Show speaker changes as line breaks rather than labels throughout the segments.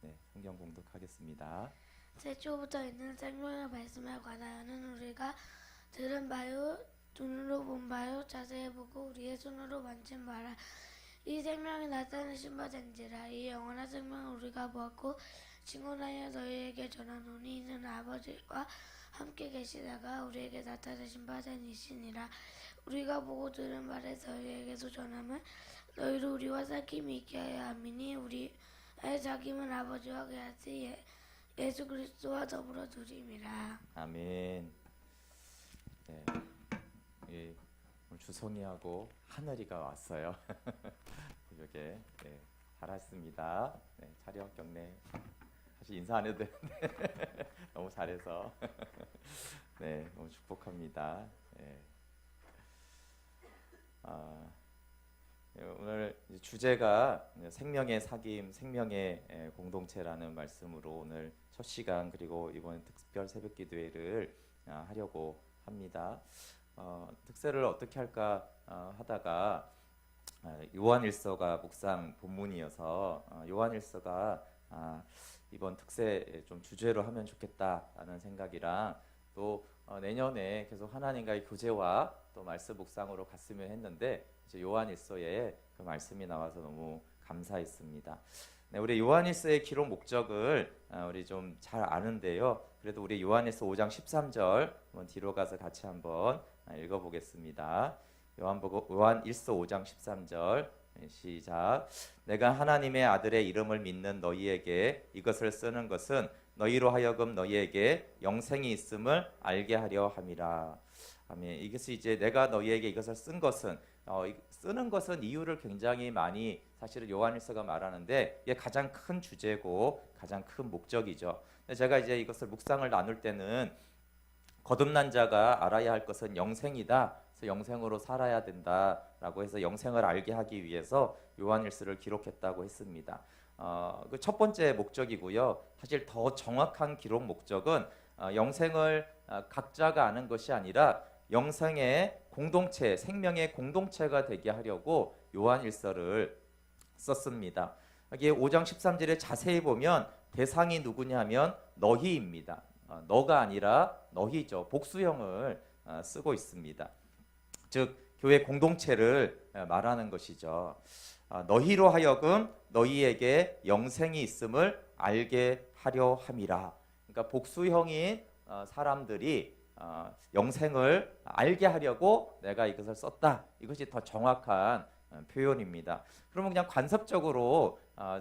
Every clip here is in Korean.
네, 성경 공독하겠습니다.
태초부터 있는 생명의 말씀에 관하여는 우리가 들은 바요 눈으로 본 바요 자세히 보고 우리의 손으로 만진 바라. 이 생명이 나타내신 바 된지라. 이 영원한 생명을 우리가 보았고 증언하여 너희에게 전하노니 이는 아버지와 함께 계시다가 우리에게 나타내신 바 된 이시니라. 우리가 보고 들은 바를 너희에게도 전하면 너희로 우리와 사귐이 있게 하여 함이니 우리의 사귐은 아버지와 그 아들 예수 그리스도와 더불어 누림이라.
아멘. 네, 오늘 주송이하고 하늘이가 왔어요. 이렇게 네, 잘하셨습니다. 네, 차렷 경례. 사실 인사 안 해도 되는데 너무 잘해서 네, 너무 축복합니다. 네. 오늘 주제가 생명의 사귐, 생명의 공동체라는 말씀으로 오늘 첫 시간 그리고 이번 특별 새벽 기도회를 하려고 합니다. 특세를 어떻게 할까 하다가 요한일서가 묵상 본문이어서 요한일서가 이번 특세 좀 주제로 하면 좋겠다라는 생각이랑 또 내년에 계속 하나님과의 교제와 또 말씀 묵상으로 갔으면 했는데 이제 요한일서에 그 말씀이 나와서 너무 감사했습니다. 네, 우리 요한일서의 기록 목적을 우리 좀 잘 아는데요. 그래도 우리 요한일서 5장 13절 한번 뒤로 가서 같이 한번 읽어보겠습니다. 요한일서 5장 13절 시작. 내가 하나님의 아들의 이름을 믿는 너희에게 이것을 쓰는 것은 너희로 하여금 너희에게 영생이 있음을 알게 하려 함이라. 아멘. 이것이 이제 내가 너희에게 이것을 쓴 것은 쓰는 것은 이유를 굉장히 많이 사실은 요한일서가 말하는데 이게 가장 큰 주제고 가장 큰 목적이죠. 제가 이제 이것을 묵상을 나눌 때는 거듭난 자가 알아야 할 것은 영생이다. 그래서 영생으로 살아야 된다라고 해서 영생을 알게 하기 위해서 요한일서를 기록했다고 했습니다. 그 첫 번째 목적이고요. 사실 더 정확한 기록 목적은 영생을 각자가 아는 것이 아니라 영생의 공동체, 생명의 공동체가 되게 하려고 요한일서를 썼습니다. 여기 5장 13절에 자세히 보면 대상이 누구냐면 너희입니다. 너가 아니라 너희죠. 복수형을 쓰고 있습니다. 즉 교회 공동체를 말하는 것이죠. 너희로 하여금 너희에게 영생이 있음을 알게 하려 함이라. 그러니까 복수형인 사람들이 영생을 알게 하려고 내가 이것을 썼다. 이것이 더 정확한 표현입니다. 그러면 그냥 관습적으로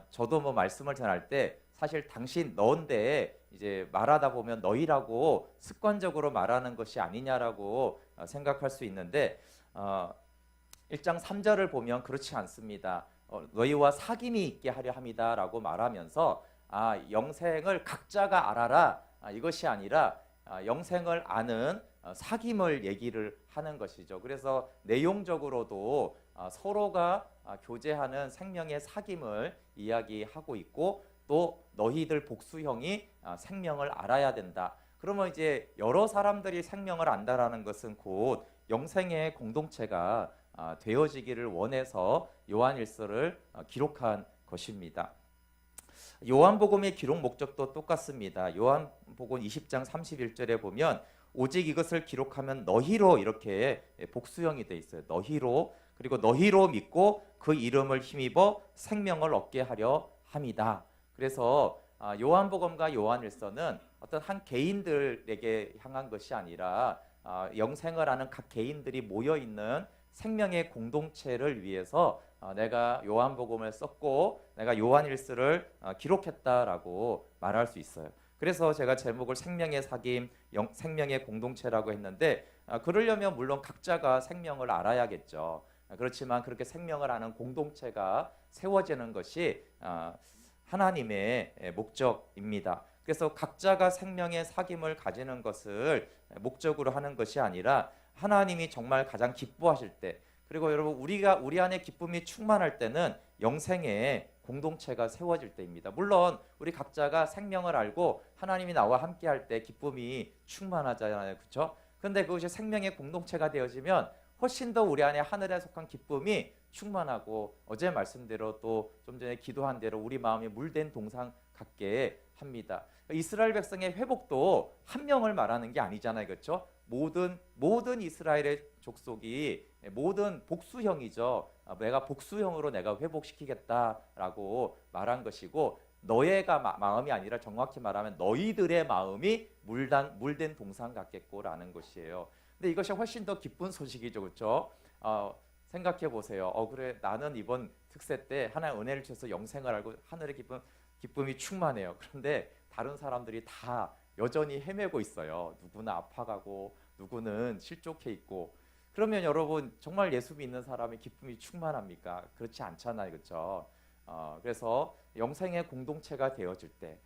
저도 뭐 말씀을 전할 때 사실 당신 너인데 이제 말하다 보면 너희라고 습관적으로 말하는 것이 아니냐라고 생각할 수 있는데 1장 3절을 보면 그렇지 않습니다. 너희와 사귐이 있게 하려 함이다라고 말하면서 영생을 각자가 알아라 이것이 아니라 영생을 아는 사귐을 얘기를 하는 것이죠. 그래서 내용적으로도 서로가 교제하는 생명의 사귐을 이야기하고 있고 또 너희들 복수형이 생명을 알아야 된다. 그러면 이제 여러 사람들이 생명을 안다라는 것은 곧 영생의 공동체가 되어지기를 원해서 요한일서를 기록한 것입니다. 요한복음의 기록 목적도 똑같습니다. 요한복음 20장 31절에 보면 오직 이것을 기록하면 너희로 이렇게 복수형이 돼 있어요. 너희로 그리고 너희로 믿고 그 이름을 힘입어 생명을 얻게 하려 함이다. 그래서 요한복음과 요한일서는 어떤 한 개인들에게 향한 것이 아니라 영생을 하는 각 개인들이 모여 있는 생명의 공동체를 위해서 내가 요한복음을 썼고 내가 요한일서를 기록했다라고 말할 수 있어요. 그래서 제가 제목을 생명의 사귐, 생명의 공동체라고 했는데 그러려면 물론 각자가 생명을 알아야겠죠. 그렇지만 그렇게 생명을 아는 공동체가 세워지는 것이 하나님의 목적입니다. 그래서 각자가 생명의 사귐을 가지는 것을 목적으로 하는 것이 아니라 하나님이 정말 가장 기뻐하실 때 그리고 여러분 우리 안에 기쁨이 충만할 때는 영생의 공동체가 세워질 때입니다. 물론 우리 각자가 생명을 알고 하나님이 나와 함께 할 때 기쁨이 충만하잖아요. 그렇죠? 그런데 그것이 생명의 공동체가 되어지면 훨씬 더 우리 안에 하늘에 속한 기쁨이 충만하고 어제 말씀대로 또 좀 전에 기도한 대로 우리 마음이 물된 동상 같게 합니다. 이스라엘 백성의 회복도 한 명을 말하는 게 아니잖아요, 그렇죠? 모든 이스라엘의 족속이 모든 복수형이죠. 내가 복수형으로 내가 회복시키겠다라고 말한 것이고, 너희가 마음이 아니라 정확히 말하면 너희들의 마음이 물된 동상 같겠고라는 것이에요. 근데 이것이 훨씬 더 기쁜 소식이죠, 그렇죠? 생각해 보세요. 그래, 나는 이번 특세 때 하나의 은혜를 주셔서 영생을 알고 하늘의 기쁨이 충만해요. 그런데 다른 사람들이 다 여전히 헤매고 있어요. 누구는 아파가고 누구는 실족해 있고. 그러면 여러분, 정말 예수 믿는 사람의 기쁨이 충만합니까? 그렇지 않잖아요, 그렇죠? 그래서 영생의 공동체가 되어질 때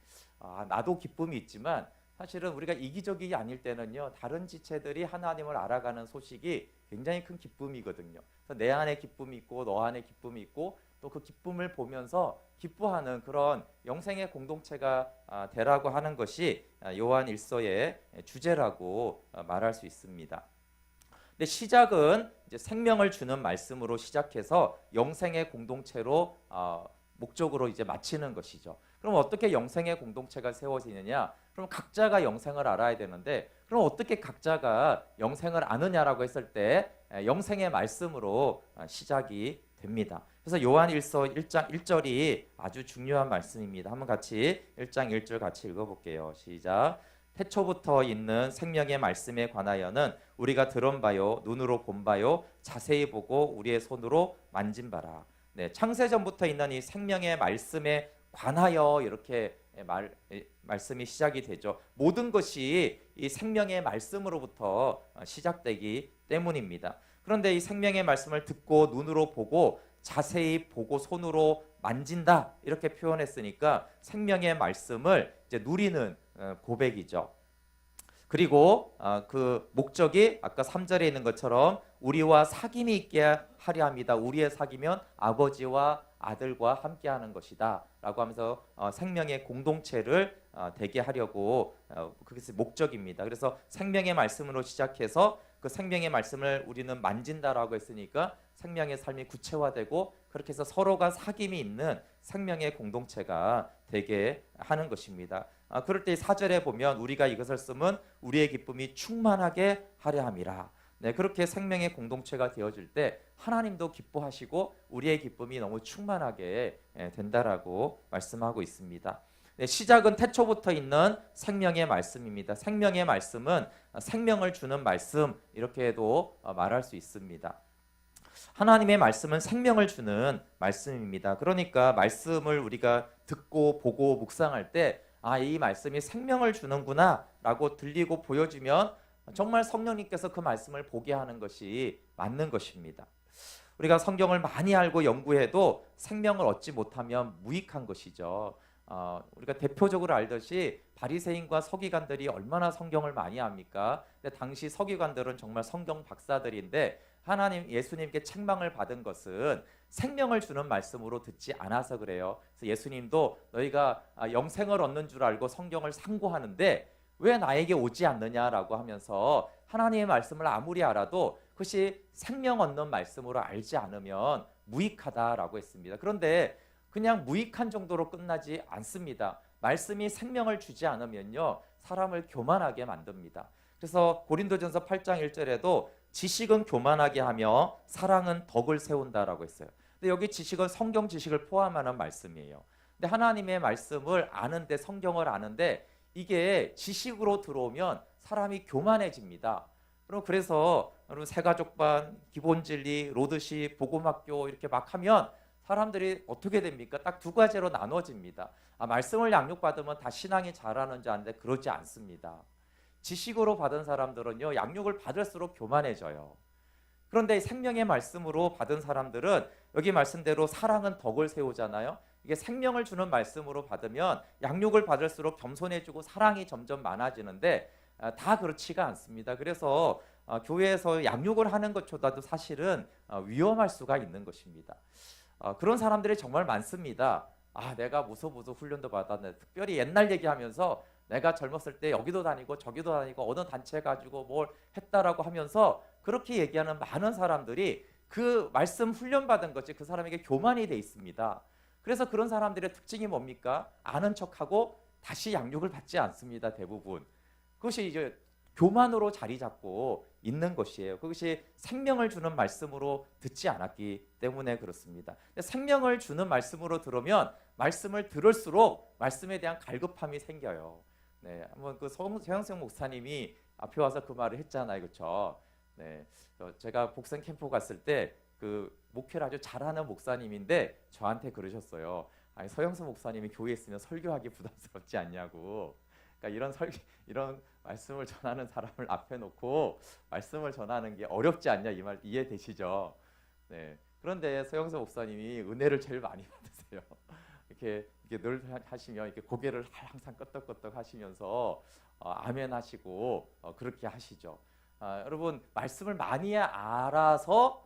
나도 기쁨이 있지만 사실은 우리가 이기적이 아닐 때는요, 다른 지체들이 하나님을 알아가는 소식이 굉장히 큰 기쁨이거든요. 그래서 내 안에 기쁨이 있고 너 안에 기쁨이 있고 또 그 기쁨을 보면서 기뻐하는 그런 영생의 공동체가 되라고 하는 것이 요한 1서의 주제라고 말할 수 있습니다. 근데 시작은 이제 생명을 주는 말씀으로 시작해서 영생의 공동체로 목적으로 이제 마치는 것이죠. 그럼 어떻게 영생의 공동체가 세워지느냐? 그럼 각자가 영생을 알아야 되는데, 그럼 어떻게 각자가 영생을 아느냐라고 했을 때 영생의 말씀으로 시작이 됩니다. 그래서 요한 1서 1장 1절이 아주 중요한 말씀입니다. 한번 같이 1장 1절 같이 읽어볼게요. 시작. 태초부터 있는 생명의 말씀에 관하여는 우리가 들은 바요, 눈으로 본 바요, 자세히 보고 우리의 손으로 만진 바라. 네, 창세전부터 있는 이 생명의 말씀에 관하여 이렇게 말씀이 시작이 되죠. 모든 것이 이 생명의 말씀으로부터 시작되기 때문입니다. 그런데 이 생명의 말씀을 듣고 눈으로 보고 자세히 보고 손으로 만진다 이렇게 표현했으니까 생명의 말씀을 이제 누리는 고백이죠. 그리고 그 목적이 아까 3절에 있는 것처럼 우리와 사귐이 있게 하려 합니다. 우리의 사귐은 아버지와 아들과 함께하는 것이다 라고 하면서 생명의 공동체를 되게 하려고 그것이 목적입니다. 그래서 생명의 말씀으로 시작해서 그 생명의 말씀을 우리는 만진다라고 했으니까 생명의 삶이 구체화되고 그렇게 해서 서로가 사귐이 있는 생명의 공동체가 되게 하는 것입니다. 그럴 때 4절에 보면 우리가 이것을 쓰면 우리의 기쁨이 충만하게 하려 함이라. 네, 그렇게 생명의 공동체가 되어질 때 하나님도 기뻐하시고 우리의 기쁨이 너무 충만하게 된다라고 말씀하고 있습니다. 네, 시작은 태초부터 있는 생명의 말씀입니다. 생명의 말씀은 생명을 주는 말씀 이렇게도 말할 수 있습니다. 하나님의 말씀은 생명을 주는 말씀입니다. 그러니까 말씀을 우리가 듣고 보고 묵상할 때 이 말씀이 생명을 주는구나 라고 들리고 보여지면 정말 성령님께서 그 말씀을 보게 하는 것이 맞는 것입니다. 우리가 성경을 많이 알고 연구해도 생명을 얻지 못하면 무익한 것이죠. 우리가 대표적으로 알듯이 바리새인과 서기관들이 얼마나 성경을 많이 합니까? 근데 당시 서기관들은 정말 성경 박사들인데 하나님 예수님께 책망을 받은 것은 생명을 주는 말씀으로 듣지 않아서 그래요. 그래서 예수님도 너희가 영생을 얻는 줄 알고 성경을 상고하는데 왜 나에게 오지 않느냐라고 하면서 하나님의 말씀을 아무리 알아도 그것이 생명 얻는 말씀으로 알지 않으면 무익하다라고 했습니다. 그런데 그냥 무익한 정도로 끝나지 않습니다. 말씀이 생명을 주지 않으면요 사람을 교만하게 만듭니다. 그래서 고린도전서 8장 1절에도 지식은 교만하게 하며 사랑은 덕을 세운다라고 했어요. 근데 여기 지식은 성경 지식을 포함하는 말씀이에요. 근데 하나님의 말씀을 아는데 성경을 아는데 이게 지식으로 들어오면 사람이 교만해집니다. 그래서 여러분 새가족반, 기본진리, 로드시, 복음학교 이렇게 막 하면 사람들이 어떻게 됩니까? 딱 두 가지로 나눠집니다. 말씀을 양육받으면 다 신앙이 자라는 줄 아는데 그러지 않습니다. 지식으로 받은 사람들은요 양육을 받을수록 교만해져요. 그런데 생명의 말씀으로 받은 사람들은 여기 말씀대로 사랑은 덕을 세우잖아요. 이게 생명을 주는 말씀으로 받으면 양육을 받을수록 겸손해지고 사랑이 점점 많아지는데 다 그렇지가 않습니다. 그래서 교회에서 양육을 하는 것보다도 사실은 위험할 수가 있는 것입니다. 그런 사람들이 정말 많습니다. 내가 무소 훈련도 받았는데 특별히 옛날 얘기하면서 내가 젊었을 때 여기도 다니고 저기도 다니고 어느 단체 가지고 뭘 했다라고 하면서 그렇게 얘기하는 많은 사람들이 그 말씀 훈련받은 것이 그 사람에게 교만이 돼 있습니다. 그래서 그런 사람들의 특징이 뭡니까? 아는 척하고 다시 양육을 받지 않습니다. 대부분. 그것이 이제 교만으로 자리 잡고 있는 것이에요. 그것이 생명을 주는 말씀으로 듣지 않았기 때문에 그렇습니다. 생명을 주는 말씀으로 들으면 말씀을 들을수록 말씀에 대한 갈급함이 생겨요. 네, 한번 그 서영생 목사님이 앞에 와서 그 말을 했잖아요, 그렇죠? 네, 제가 복생 캠프 갔을 때 그 목회를 아주 잘하는 목사님인데 저한테 그러셨어요. 아니, 서영생 목사님이 교회에 있으면 설교하기 부담스럽지 않냐고. 그러니까 이런 말씀을 전하는 사람을 앞에 놓고 말씀을 전하는 게 어렵지 않냐, 이 말 이해되시죠? 네. 그런데 서영석 목사님이 은혜를 제일 많이 받으세요. 이렇게 늘 하시면 이렇게 고개를 항상 끄덕끄덕 하시면서 아멘 하시고 그렇게 하시죠. 여러분, 말씀을 많이 알아서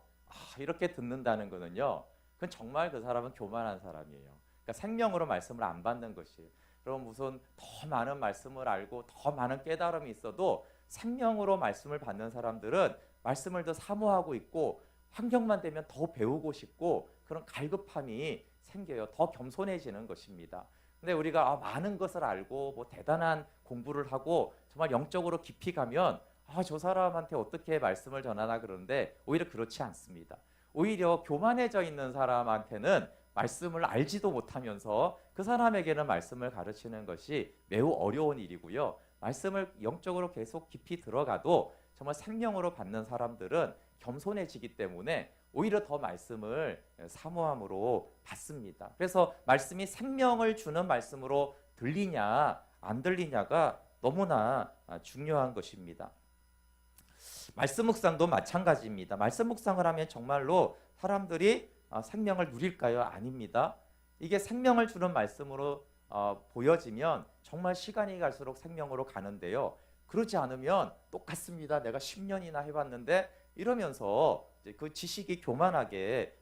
이렇게 듣는다는 거는요, 그건 정말 그 사람은 교만한 사람이에요. 그러니까 생명으로 말씀을 안 받는 것이에요. 그럼 무슨 더 많은 말씀을 알고 더 많은 깨달음이 있어도 생명으로 말씀을 받는 사람들은 말씀을 더 사모하고 있고 환경만 되면 더 배우고 싶고 그런 갈급함이 생겨요. 더 겸손해지는 것입니다. 근데 우리가 많은 것을 알고 뭐 대단한 공부를 하고 정말 영적으로 깊이 가면 저 사람한테 어떻게 말씀을 전하나 그러는데 오히려 그렇지 않습니다. 오히려 교만해져 있는 사람한테는 말씀을 알지도 못하면서 그 사람에게는 말씀을 가르치는 것이 매우 어려운 일이고요. 말씀을 영적으로 계속 깊이 들어가도 정말 생명으로 받는 사람들은 겸손해지기 때문에 오히려 더 말씀을 사모함으로 받습니다. 그래서 말씀이 생명을 주는 말씀으로 들리냐 안 들리냐가 너무나 중요한 것입니다. 말씀 묵상도 마찬가지입니다. 말씀 묵상을 하면 정말로 사람들이 생명을 누릴까요? 아닙니다. 이게 생명을 주는 말씀으로 보여지면 정말 시간이 갈수록 생명으로 가는데요. 그러지 않으면 똑같습니다. 내가 10년이나 해봤는데 이러면서 이제 그 지식이 교만하게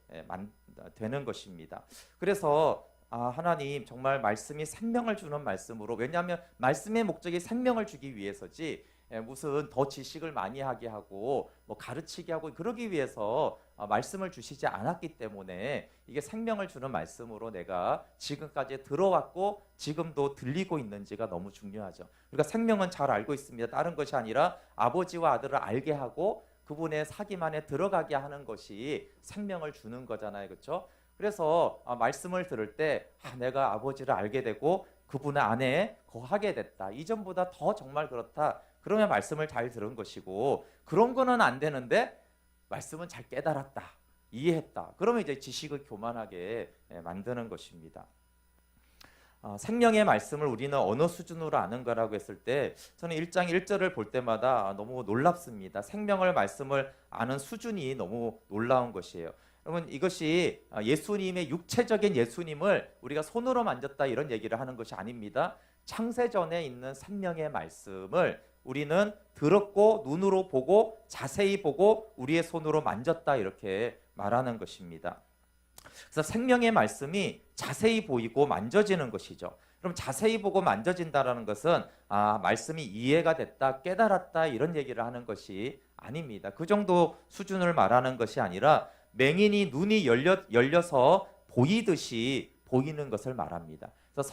되는 것입니다. 그래서 하나님 정말 말씀이 생명을 주는 말씀으로, 왜냐하면 말씀의 목적이 생명을 주기 위해서지 무슨 더 지식을 많이 하게 하고 뭐 가르치게 하고 그러기 위해서 말씀을 주시지 않았기 때문에 이게 생명을 주는 말씀으로 내가 지금까지 들어왔고 지금도 들리고 있는지가 너무 중요하죠. 우리가 생명은 잘 알고 있습니다. 다른 것이 아니라 아버지와 아들을 알게 하고 그분의 사귐 안에 들어가게 하는 것이 생명을 주는 거잖아요, 그렇죠? 그래서 말씀을 들을 때 내가 아버지를 알게 되고 그분 안에 거하게 됐다. 이전보다 더 정말 그렇다. 그러면 말씀을 잘 들은 것이고, 그런 거는 안 되는데 말씀은 잘 깨달았다, 이해했다. 그러면 이제 지식을 교만하게 만드는 것입니다. 생명의 말씀을 우리는 어느 수준으로 아는가라고 했을 때 저는 1장 1절을 볼 때마다 너무 놀랍습니다. 생명을 말씀을 아는 수준이 너무 놀라운 것이에요. 여러분, 이것이 예수님의 육체적인 예수님을 우리가 손으로 만졌다 이런 얘기를 하는 것이 아닙니다. 창세전에 있는 생명의 말씀을 우리는 들었고 눈으로 보고 자세히 보고 우리의 손으로 만졌다 이렇게 말하는 것입니다. 그래서 생명의 말씀이 자세히 보이고 만져지는 것이죠. 그럼 자세히 보고 만져진다라는 것은 말씀이 이해가 됐다, 깨달았다 이런 얘기를 하는 것이 아닙니다. 그 정도 수준을 말하는 것이 아니라 맹인이 눈이 열려서 보이듯이 보이는 것을 말합니다. 그래서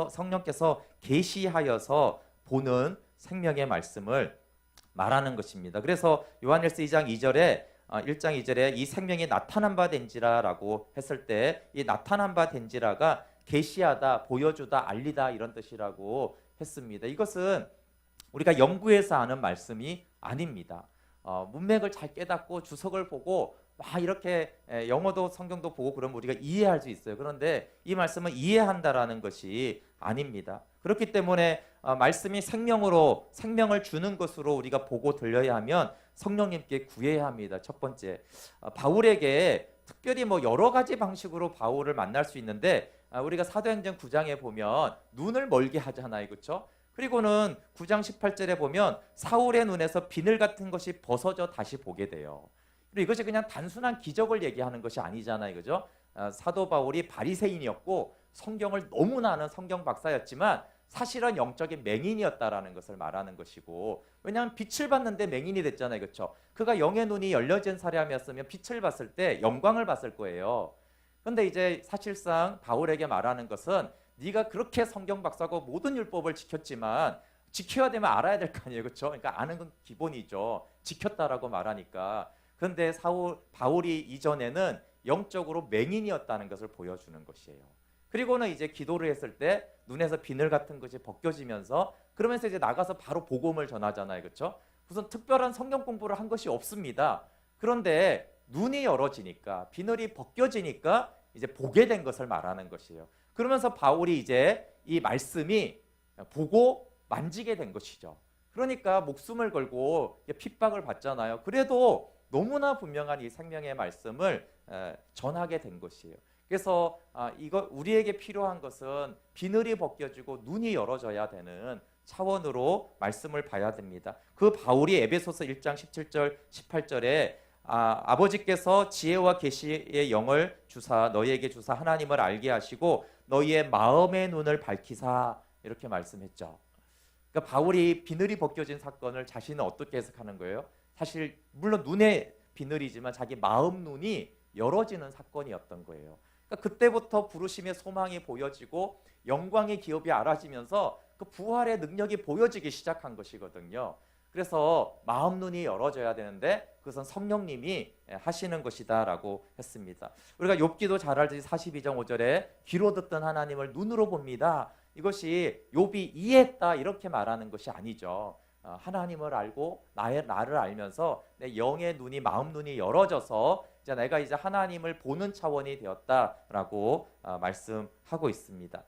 성령께서 계시하여서 보는 생명의 말씀을 말하는 것입니다. 그래서 요한일서 2장 2절에 1장 2절에 이 생명이 나타난 바 된지라라고 했을 때 이 나타난 바 된지라가 계시하다, 보여주다, 알리다 이런 뜻이라고 했습니다. 이것은 우리가 연구해서 아는 말씀이 아닙니다. 문맥을 잘 깨닫고 주석을 보고 막 이렇게 영어도 성경도 보고 그러면 우리가 이해할 수 있어요. 그런데 이 말씀은 이해한다라는 것이 아닙니다. 그렇기 때문에 말씀이 생명을 주는 것으로 우리가 보고 들려야 하면 성령님께 구해야 합니다. 첫 번째, 바울에게 특별히 뭐 여러 가지 방식으로 바울을 만날 수 있는데 우리가 사도행전 9장에 보면 눈을 멀게 하잖아요, 그렇죠? 그리고는 9장 18절에 보면 사울의 눈에서 비늘 같은 것이 벗어져 다시 보게 돼요. 그리고 이것이 그냥 단순한 기적을 얘기하는 것이 아니잖아요, 그죠? 사도 바울이 바리새인이었고 성경을 너무나 아는 성경 박사였지만 사실은 영적인 맹인이었다라는 것을 말하는 것이고, 왜냐하면 빛을 봤는데 맹인이 됐잖아요, 그렇죠? 그가 영의 눈이 열려진 사람이었으면 빛을 봤을 때 영광을 봤을 거예요. 그런데 이제 사실상 바울에게 말하는 것은 네가 그렇게 성경 박사고 모든 율법을 지켰지만 지켜야 되면 알아야 될 거 아니에요, 그렇죠? 그러니까 아는 건 기본이죠. 지켰다라고 말하니까. 그런데 바울이 이전에는 영적으로 맹인이었다는 것을 보여주는 것이에요. 그리고는 이제 기도를 했을 때 눈에서 비늘 같은 것이 벗겨지면서 그러면서 이제 나가서 바로 복음을 전하잖아요, 그렇죠? 무슨 특별한 성경 공부를 한 것이 없습니다. 그런데 눈이 열어지니까 비늘이 벗겨지니까 이제 보게 된 것을 말하는 것이에요. 그러면서 바울이 이제 이 말씀이 보고 만지게 된 것이죠. 그러니까 목숨을 걸고 핍박을 받잖아요. 그래도 너무나 분명한 이 생명의 말씀을 전하게 된 것이에요. 그래서 이거 우리에게 필요한 것은 비늘이 벗겨지고 눈이 열어져야 되는 차원으로 말씀을 봐야 됩니다. 그 바울이 에베소서 1장 17절 18절에 아버지께서 지혜와 계시의 영을 주사 너희에게 주사 하나님을 알게 하시고 너희의 마음의 눈을 밝히사 이렇게 말씀했죠. 그러니까 바울이 비늘이 벗겨진 사건을 자신은 어떻게 해석하는 거예요? 사실 물론 눈의 비늘이지만 자기 마음 눈이 열어지는 사건이었던 거예요. 그러니까 그때부터 부르심의 소망이 보여지고 영광의 기업이 알아지면서 그 부활의 능력이 보여지기 시작한 것이거든요. 그래서 마음 눈이 열어져야 되는데 그것은 성령님이 하시는 것이다라고 했습니다. 우리가 욥기도 잘 알듯이 42장 5절에 귀로 듣던 하나님을 눈으로 봅니다. 이것이 욥이 이해했다 이렇게 말하는 것이 아니죠. 하나님을 알고 나를 알면서 내 영의 눈이 마음 눈이 열어져서 이제 내가 이제 하나님을 보는 차원이 되었다라고 말씀하고 있습니다.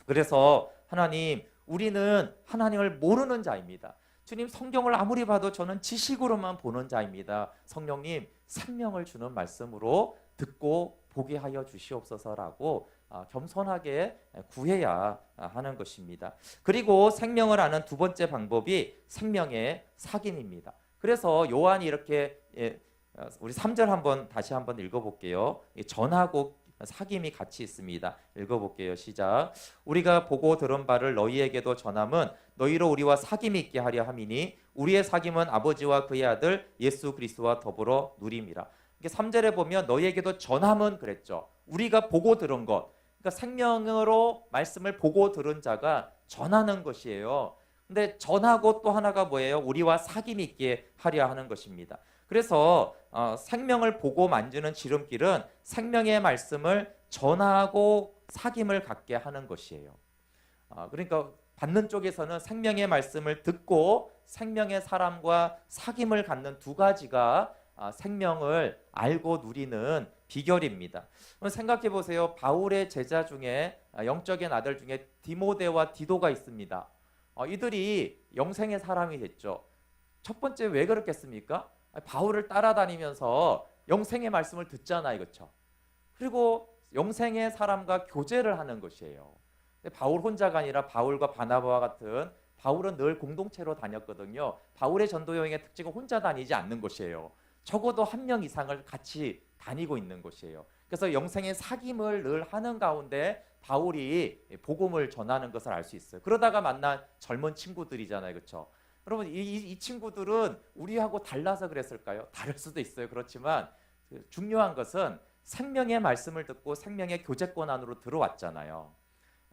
그래서 하나님, 우리는 하나님을 모르는 자입니다. 주님, 성경을 아무리 봐도 저는 지식으로만 보는 자입니다. 성령님, 생명을 주는 말씀으로 듣고 보게 하여 주시옵소서라고 겸손하게 구해야 하는 것입니다. 그리고 생명을 아는 두 번째 방법이 생명의 사귐입니다. 그래서 요한이 이렇게 우리 3절 다시 한번 읽어볼게요. 전하고 사귐이 같이 있습니다. 읽어볼게요. 시작. 우리가 보고 들은 바를 너희에게도 전함은 너희로 우리와 사귐이 있게 하려 함이니 우리의 사귐은 아버지와 그의 아들 예수 그리스도와 더불어 누림이라. 3절에 보면 너희에게도 전함은 그랬죠. 우리가 보고 들은 것. 그러니까 생명으로 말씀을 보고 들은 자가 전하는 것이에요. 근데 전하고 또 하나가 뭐예요? 우리와 사귐이 있게 하려 하는 것입니다. 그래서 생명을 보고 만지는 지름길은 생명의 말씀을 전하고 사귐을 갖게 하는 것이에요. 그러니까 받는 쪽에서는 생명의 말씀을 듣고 생명의 사람과 사귐을 갖는 두 가지가 생명을 알고 누리는 비결입니다. 생각해 보세요. 바울의 제자 중에 영적인 아들 중에 디모데와 디도가 있습니다. 이들이 영생의 사람이 됐죠. 첫 번째 왜 그렇겠습니까? 바울을 따라다니면서 영생의 말씀을 듣잖아요, 그렇죠? 그리고 영생의 사람과 교제를 하는 것이에요. 바울 혼자가 아니라 바울과 바나바와 같은 바울은 늘 공동체로 다녔거든요. 바울의 전도 여행의 특징은 혼자 다니지 않는 것이에요. 적어도 한 명 이상을 같이 다니고 있는 것이에요. 그래서 영생의 사귐을 늘 하는 가운데 바울이 복음을 전하는 것을 알 수 있어요. 그러다가 만난 젊은 친구들이잖아요, 그렇죠? 여러분 이 친구들은 우리하고 달라서 그랬을까요? 다를 수도 있어요. 그렇지만 중요한 것은 생명의 말씀을 듣고 생명의 교제권 안으로 들어왔잖아요.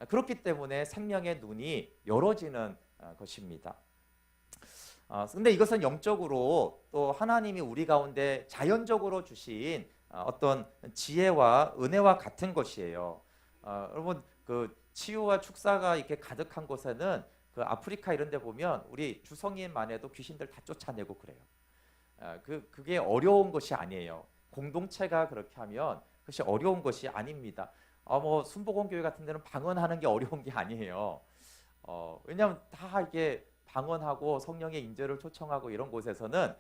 그렇기 때문에 생명의 눈이 열어지는 것입니다. 근데 이것은 영적으로 또 하나님이 우리 가운데 자연적으로 주신 어떤 지혜와 은혜와 같은 것이에요. 여러분 그 치유와 축사가 이렇게 가득한 곳에는 그 아프리카 이런 데 보면 우리 주성인만 해도 귀신들 다 쫓아내고 그래요. 그게 어려운 것이 아니에요. 공동체가 그렇게 하면 그것이 어려운 것이 아닙니다. 뭐 순복음교회 같은 데는 방언하는 게 어려운 게 아니에요. 왜냐하면 다 이게 방언하고 성령의 인재를 초청하고 이런 곳에서는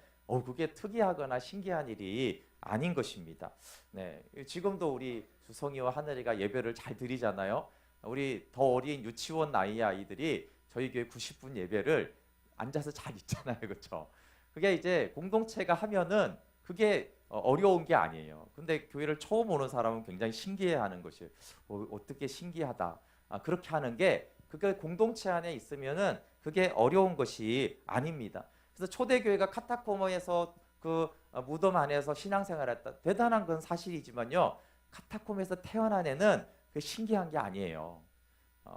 그게 특이하거나 신기한 일이 아닌 것입니다. 네, 지금도 우리 주성이와 하늘이가 예배를 잘 드리잖아요. 우리 더 어린 유치원 나이 아이들이 저희 교회 90분 예배를 앉아서 잘 있잖아요, 그렇죠? 그게 이제 공동체가 하면은 그게 어려운 게 아니에요. 근데 교회를 처음 오는 사람은 굉장히 신기해하는 것이에요. 어떻게 신기하다. 그렇게 하는 게 그게 공동체 안에 있으면은 그게 어려운 것이 아닙니다. 그래서 초대교회가 카타콤에서 그 무덤 안에서 신앙생활했다. 대단한 건 사실이지만요. 카타콤에서 태어난 애는 그 신기한 게 아니에요.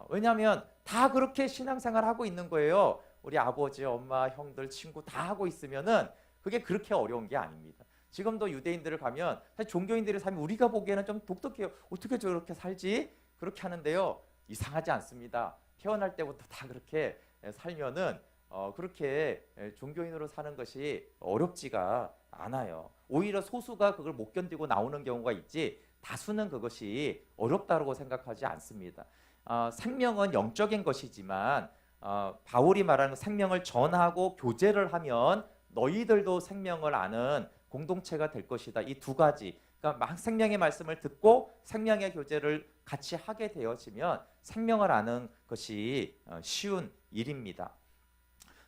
왜냐하면 다 그렇게 신앙생활하고 있는 거예요. 우리 아버지, 엄마, 형들, 친구 다 하고 있으면은 그게 그렇게 어려운 게 아닙니다. 지금도 유대인들을 가면 사실 종교인들의 삶이 우리가 보기에는 좀 독특해요. 어떻게 저렇게 살지? 그렇게 하는데요. 이상하지 않습니다. 태어날 때부터 다 그렇게 살면은 그렇게 종교인으로 사는 것이 어렵지가 않아요. 오히려 소수가 그걸 못 견디고 나오는 경우가 있지 다수는 그것이 어렵다고 생각하지 않습니다. 생명은 영적인 것이지만 바울이 말하는 생명을 전하고 교제를 하면 너희들도 생명을 아는 공동체가 될 것이다. 이 두 가지, 그러니까 생명의 말씀을 듣고 생명의 교제를 같이 하게 되어지면 생명을 아는 것이 쉬운 일입니다.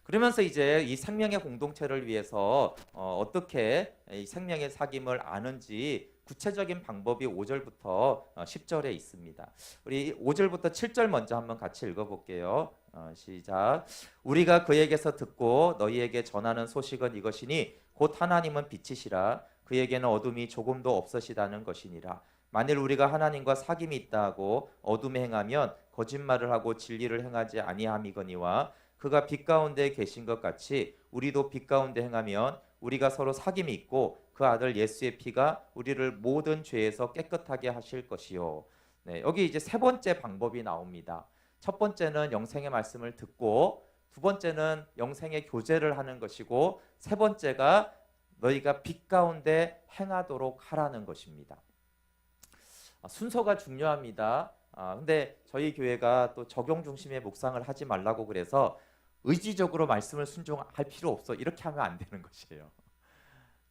그러면서 이제 이 생명의 공동체를 위해서 어떻게 이 생명의 사귐을 아는지 구체적인 방법이 5절부터 10절에 있습니다. 우리 5절부터 7절 먼저 한번 같이 읽어볼게요. 시작. 우리가 그에게서 듣고 너희에게 전하는 소식은 이것이니 곧 하나님은 빛이시라. 그에게는 어둠이 조금도 없으시다는 것이니라. 만일 우리가 하나님과 사귐이 있다 하고 어둠에 행하면 거짓말을 하고 진리를 행하지 아니함이거니와 그가 빛 가운데 계신 것 같이 우리도 빛 가운데 행하면 우리가 서로 사귐이 있고 그 아들 예수의 피가 우리를 모든 죄에서 깨끗하게 하실 것이요. 네, 여기 이제 세 번째 방법이 나옵니다. 첫 번째는 영생의 말씀을 듣고, 두 번째는 영생의 교제를 하는 것이고, 세 번째가 너희가 빛 가운데 행하도록 하라는 것입니다. 순서가 중요합니다. 근데 저희 교회가 또 적용 중심의 묵상을 하지 말라고 그래서 의지적으로 말씀을 순종할 필요 없어 이렇게 하면 안 되는 것이에요.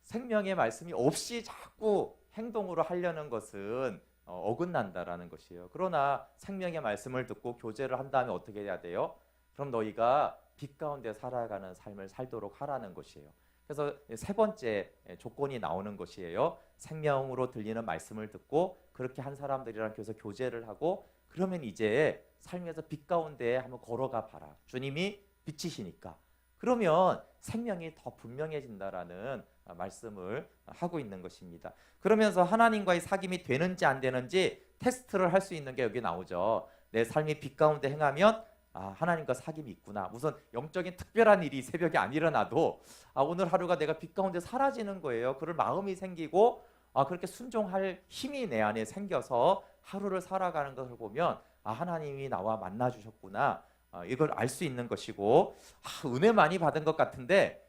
생명의 말씀이 없이 자꾸 행동으로 하려는 것은 어긋난다라는 것이에요. 그러나 생명의 말씀을 듣고 교제를 한 다음에 어떻게 해야 돼요? 그럼 너희가 빛 가운데 살아가는 삶을 살도록 하라는 것이에요. 그래서 세 번째 조건이 나오는 것이에요. 생명으로 들리는 말씀을 듣고 그렇게 한 사람들이랑 계속 교제를 하고 그러면 이제 삶에서 빛 가운데 한번 걸어가 봐라. 주님이 빛이시니까. 그러면 생명이 더 분명해진다라는 말씀을 하고 있는 것입니다. 그러면서 하나님과의 사귐이 되는지 안 되는지 테스트를 할 수 있는 게 여기 나오죠. 내 삶이 빛 가운데 행하면 하나님과 사귐이 있구나. 무슨 영적인 특별한 일이 새벽에 안 일어나도 오늘 하루가 내가 빛 가운데 사라지는 거예요. 그럴 마음이 생기고 그렇게 순종할 힘이 내 안에 생겨서 하루를 살아가는 것을 보면 하나님이 나와 만나 주셨구나. 이걸 알 수 있는 것이고 은혜 많이 받은 것 같은데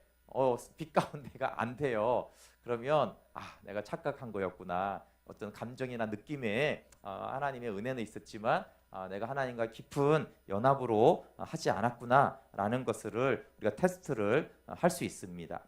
빛 가운데가 안 돼요. 그러면 내가 착각한 거였구나. 어떤 감정이나 느낌에 하나님의 은혜는 있었지만 내가 하나님과 깊은 연합으로 하지 않았구나라는 것을 우리가 테스트를 할 수 있습니다.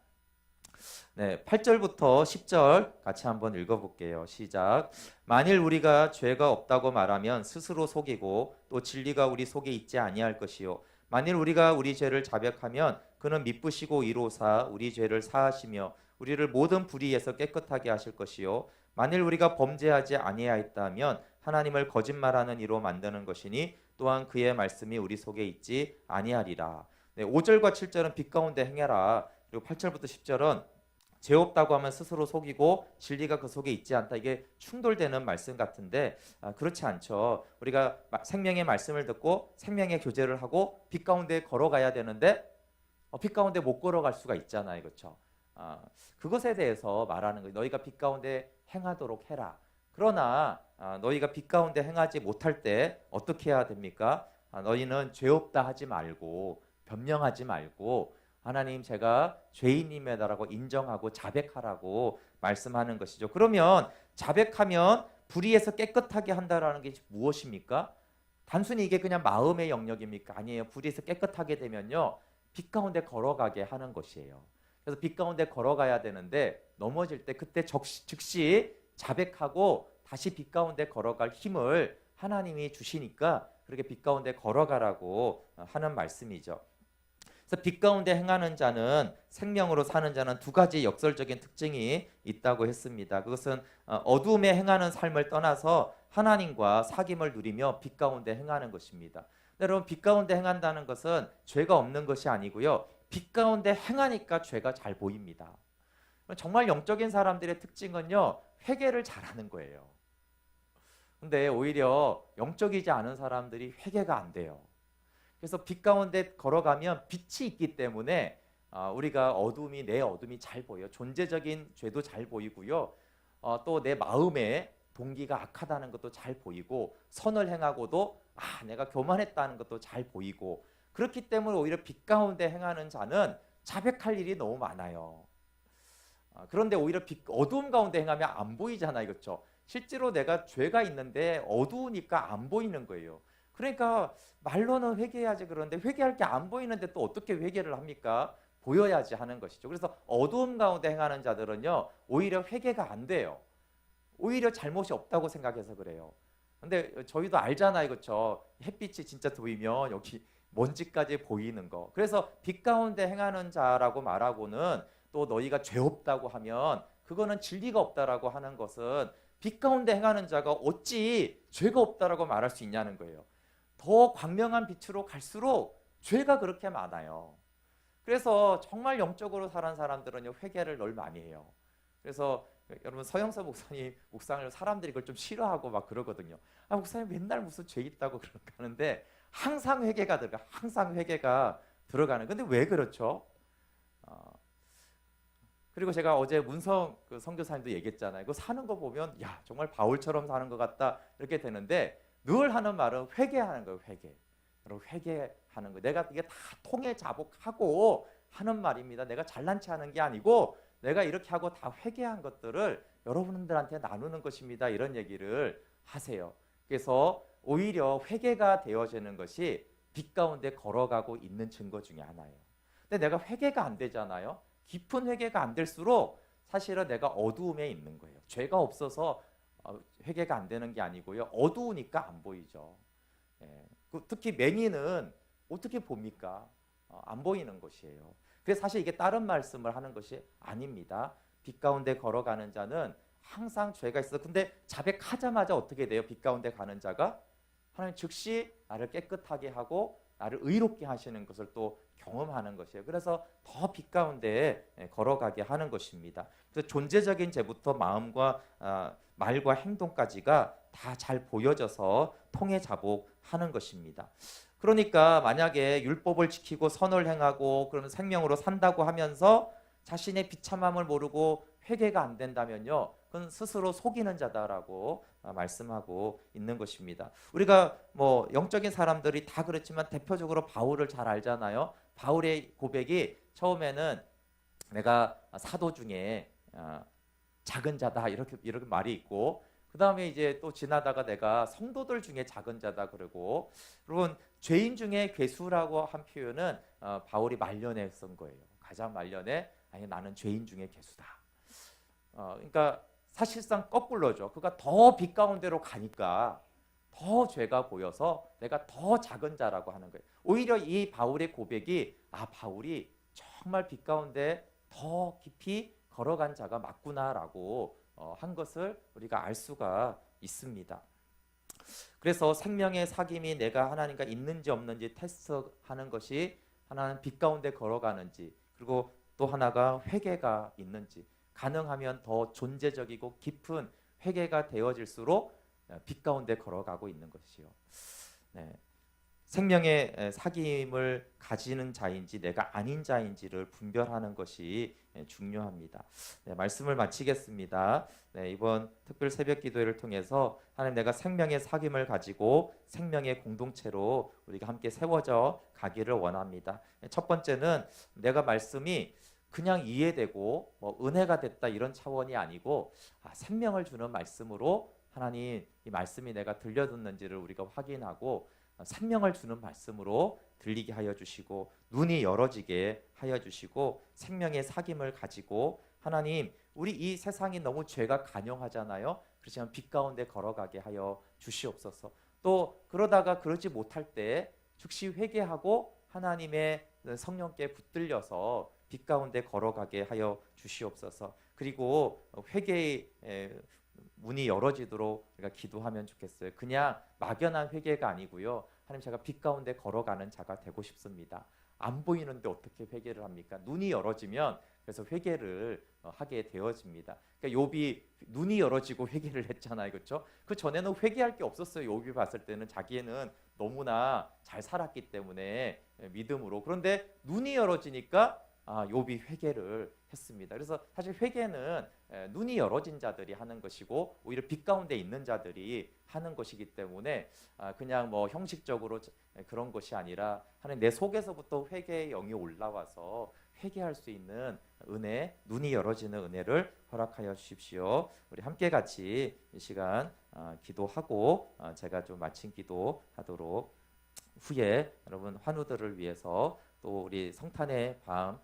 네, 8절부터 10절 같이 한번 읽어볼게요. 시작. 만일 우리가 죄가 없다고 말하면 스스로 속이고 또 진리가 우리 속에 있지 아니할 것이요. 만일 우리가 우리 죄를 자백하면 그는 미쁘시고 이로사 우리 죄를 사하시며 우리를 모든 불의에서 깨끗하게 하실 것이요. 만일 우리가 범죄하지 아니하였다면 하나님을 거짓말하는 이로 만드는 것이니 또한 그의 말씀이 우리 속에 있지 아니하리라. 네, 5절과 7절은 빛 가운데 행해라. 그리고 8절부터 10절은 죄 없다고 하면 스스로 속이고 진리가 그 속에 있지 않다. 이게 충돌되는 말씀 같은데 그렇지 않죠. 우리가 생명의 말씀을 듣고 생명의 교제를 하고 빛 가운데 걸어가야 되는데 빛 가운데 못 걸어갈 수가 있잖아요. 그렇죠? 그것에 대해서 말하는 거예요. 너희가 빛 가운데 행하도록 해라. 그러나 너희가 빛 가운데 행하지 못할 때 어떻게 해야 됩니까? 너희는 죄 없다 하지 말고 변명하지 말고 하나님 제가 죄인임에다라고 인정하고 자백하라고 말씀하는 것이죠. 그러면 자백하면 불의에서 깨끗하게 한다라는 게 무엇입니까? 단순히 이게 그냥 마음의 영역입니까? 아니에요. 불의에서 깨끗하게 되면요. 빛 가운데 걸어가게 하는 것이에요. 그래서 빛 가운데 걸어가야 되는데 넘어질 때 그때 즉시 자백하고 다시 빛 가운데 걸어갈 힘을 하나님이 주시니까 그렇게 빛 가운데 걸어가라고 하는 말씀이죠. 그래서 빛 가운데 행하는 자는 생명으로 사는 자는 두 가지 역설적인 특징이 있다고 했습니다. 그것은 어둠에 행하는 삶을 떠나서 하나님과 사귐을 누리며 빛 가운데 행하는 것입니다. 여러분, 빛 가운데 행한다는 것은 죄가 없는 것이 아니고요. 빛 가운데 행하니까 죄가 잘 보입니다. 정말 영적인 사람들의 특징은요, 회개를 잘하는 거예요. 근데 오히려 영적이지 않은 사람들이 회개가 안 돼요. 그래서 빛 가운데 걸어가면 빛이 있기 때문에 우리가 내 어둠이 잘 보여. 존재적인 죄도 잘 보이고요. 또 내 마음에 동기가 악하다는 것도 잘 보이고, 선을 행하고도 내가 교만했다는 것도 잘 보이고, 그렇기 때문에 오히려 빛 가운데 행하는 자는 자백할 일이 너무 많아요. 그런데 오히려 어두움 가운데 행하면 안 보이잖아요, 그렇죠? 실제로 내가 죄가 있는데 어두우니까 안 보이는 거예요. 그러니까 말로는 회개해야지, 그런데 회개할 게 안 보이는데 또 어떻게 회개를 합니까? 보여야지 하는 것이죠. 그래서 어두움 가운데 행하는 자들은요, 오히려 회개가 안 돼요. 오히려 잘못이 없다고 생각해서 그래요. 근데 저희도 알잖아요, 그렇죠? 햇빛이 진짜 보이면 여기 먼지까지 보이는 거. 그래서 빛 가운데 행하는 자라고 말하고는, 또 너희가 죄 없다고 하면 그거는 진리가 없다라고 하는 것은, 빛 가운데 행하는 자가 어찌 죄가 없다라고 말할 수 있냐는 거예요. 더 광명한 빛으로 갈수록 죄가 그렇게 많아요. 그래서 정말 영적으로 사는 사람들은 회개를 늘 많이 해요. 그래서 여러분, 서영서 목사님 묵상을 사람들이 그걸 좀 싫어하고 막 그러거든요. 목사님 맨날 무슨 죄 있다고 그러는데 항상 회개가 들어가는. 근데 왜 그렇죠? 그리고 제가 어제 문성 선교사님도 얘기했잖아요. 그 사는 거 보면 정말 바울처럼 사는 것 같다 이렇게 되는데, 늘 하는 말은 회개하는 거예요. 회개하는 거. 내가 이게 다 통해 자복하고 하는 말입니다. 내가 잘난 체 하는 게 아니고 내가 이렇게 하고 다 회개한 것들을 여러분들한테 나누는 것입니다. 이런 얘기를 하세요. 그래서 오히려 회개가 되어지는 것이 빛 가운데 걸어가고 있는 증거 중에 하나예요. 근데 내가 회개가 안 되잖아요. 깊은 회개가 안 될수록 사실은 내가 어두움에 있는 거예요. 죄가 없어서 회개가 안 되는 게 아니고요. 어두우니까 안 보이죠. 특히 맹인은 어떻게 봅니까? 안 보이는 것이에요. 그래서 사실 이게 다른 말씀을 하는 것이 아닙니다. 빛 가운데 걸어가는 자는 항상 죄가 있어. 근데 자백하자마자 어떻게 돼요? 빛 가운데 가는 자가 하나님 즉시 나를 깨끗하게 하고 나를 의롭게 하시는 것을 또 경험하는 것이에요. 그래서 더 빛 가운데 걸어가게 하는 것입니다. 그래서 존재적인 죄부터 마음과 말과 행동까지가 다 잘 보여져서 통해 자복하는 것입니다. 그러니까 만약에 율법을 지키고 선을 행하고 그러면 생명으로 산다고 하면서 자신의 비참함을 모르고 회개가 안 된다면요, 그건 스스로 속이는 자다라고 말씀하고 있는 것입니다. 우리가 뭐 영적인 사람들이 다 그렇지만 대표적으로 바울을 잘 알잖아요. 바울의 고백이 처음에는 내가 사도 중에 작은 자다 이렇게 말이 있고, 그 다음에 이제 또 지나다가 내가 성도들 중에 작은 자다 그러고, 여러분 죄인 중에 괴수라고 한 표현은 바울이 말년에 쓴 거예요. 가장 말년에 나는 죄인 중에 괴수다. 그러니까 사실상 거꾸로죠. 그가 더 빛 가운데로 가니까 더 죄가 보여서 내가 더 작은 자라고 하는 거예요. 오히려 이 바울의 고백이 바울이 정말 빛 가운데 더 깊이 걸어간 자가 맞구나라고 한 것을 우리가 알 수가 있습니다. 그래서 생명의 사귐이 내가 하나님과 있는지 없는지 테스트하는 것이, 하나는 빛 가운데 걸어가는지, 그리고 또 하나가 회개가 있는지, 가능하면 더 존재적이고 깊은 회개가 되어질수록 빛 가운데 걸어가고 있는 것이요. 생명의 사귐을 가지는 자인지 내가 아닌 자인지를 분별하는 것이 중요합니다. 말씀을 마치겠습니다. 이번 특별 새벽 기도회를 통해서 하나님, 내가 생명의 사귐을 가지고 생명의 공동체로 우리가 함께 세워져 가기를 원합니다. 첫 번째는 내가 말씀이 그냥 이해되고 은혜가 됐다 이런 차원이 아니고 생명을 주는 말씀으로 하나님 이 말씀이 내가 들려듣는지를 우리가 확인하고 생명을 주는 말씀으로 들리게 하여 주시고 눈이 열어지게 하여 주시고 생명의 사귐을 가지고 하나님, 우리 이 세상이 너무 죄가 간영하잖아요. 그렇지만 빛 가운데 걸어가게 하여 주시옵소서. 또 그러다가 그러지 못할 때 즉시 회개하고 하나님의 성령께 붙들려서 빛 가운데 걸어가게 하여 주시옵소서. 그리고 회개의 문이 열어지도록 우리가 기도하면 좋겠어요. 그냥 막연한 회개가 아니고요. 하나님, 제가 빛 가운데 걸어가는 자가 되고 싶습니다. 안 보이는데 어떻게 회개를 합니까? 눈이 열어지면 그래서 회개를 하게 되어집니다. 그러니까 욥이 눈이 열어지고 회개를 했잖아요, 그렇죠? 그 전에는 회개할 게 없었어요. 욥이 봤을 때는 자기는 너무나 잘 살았기 때문에 믿음으로. 그런데 눈이 열어지니까 욥이 회개를 했습니다. 그래서 사실 회개는 눈이 열어진 자들이 하는 것이고 오히려 빛 가운데 있는 자들이 하는 것이기 때문에 그냥 뭐 형식적으로 그런 것이 아니라 하나님, 내 속에서부터 회개의 영이 올라와서 회개할 수 있는 은혜, 눈이 열어지는 은혜를 허락하여 주십시오. 우리 함께 같이 이 시간 기도하고 제가 좀 마친 기도하도록 후에 여러분 환우들을 위해서 또 우리 성탄의 밤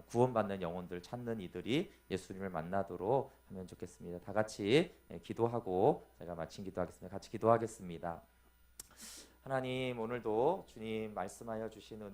구원받는 영혼들 찾는 이들이 예수님을 만나도록 하면 좋겠습니다. 다 같이 기도하고 제가 마친 기도하겠습니다. 같이 기도하겠습니다. 하나님, 오늘도 주님 말씀하여 주신 은혜